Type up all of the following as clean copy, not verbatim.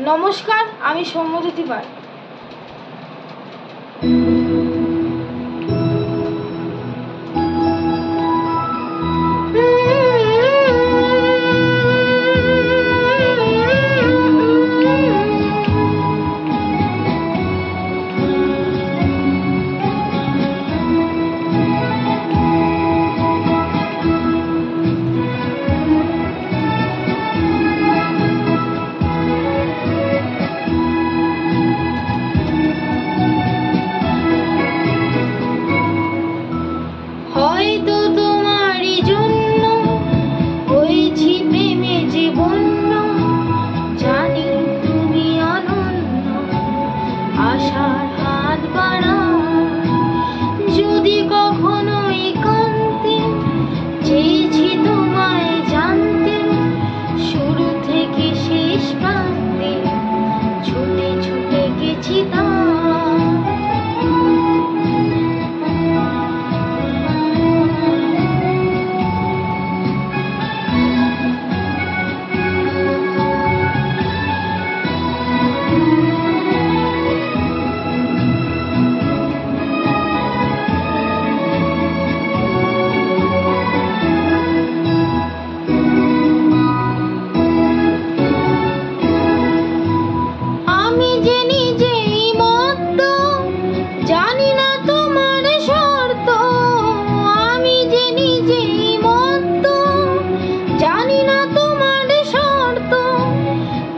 নমস্কার, আমি সৌম্যজ্যোতি পাল। হয়তো তোমারই জন্য হয়েছি প্রেমে জীবন্য, জানি তুমি অনন্য, আশার হাত বাড়াও। যদি কখনো একান্তে চেয়েছি তোমায় জানতে, শুরু থেকে শেষ প্রান্তে ছুটে ছুটে গেছি তা।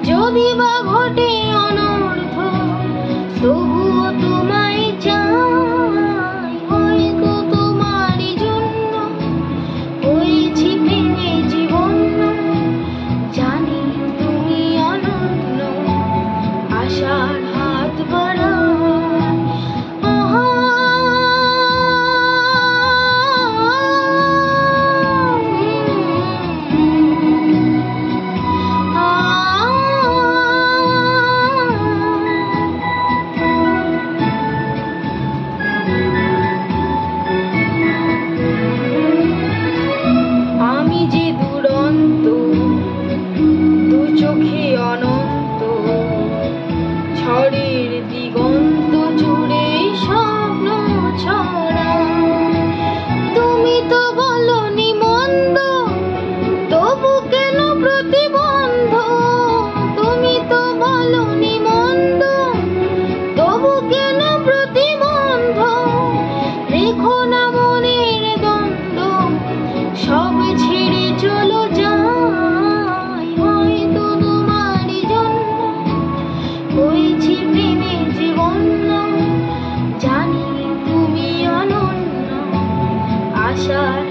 যদি বা ঘটে অনর্থ, তবুও তোমায় চাই। হয়তো তোমারই জন্য হয়েছি প্রেমে জীবন্য, জানি তুমি অনন্য, আশার হাত বাড়াও। আমি যে দুরন্ত, দু চোখে অনন্ত, ঝড়ের দিগন্ত জুড়ে স্বপ্ন ছড়া। তুমি তো বলনি মন্দ, তবু কেন প্রতিবন্ধ? তুমি তো বলনি মন্দ, তবু কেন প্রতিবন্ধ? রেখো না মনের দ্বন্দ্ব, সব ছেড়ে চলো যাই। হয়তো তোমারই জন্য হয়েছি প্রেমে জীবন্য, জানি তুমি অনন্য, আশার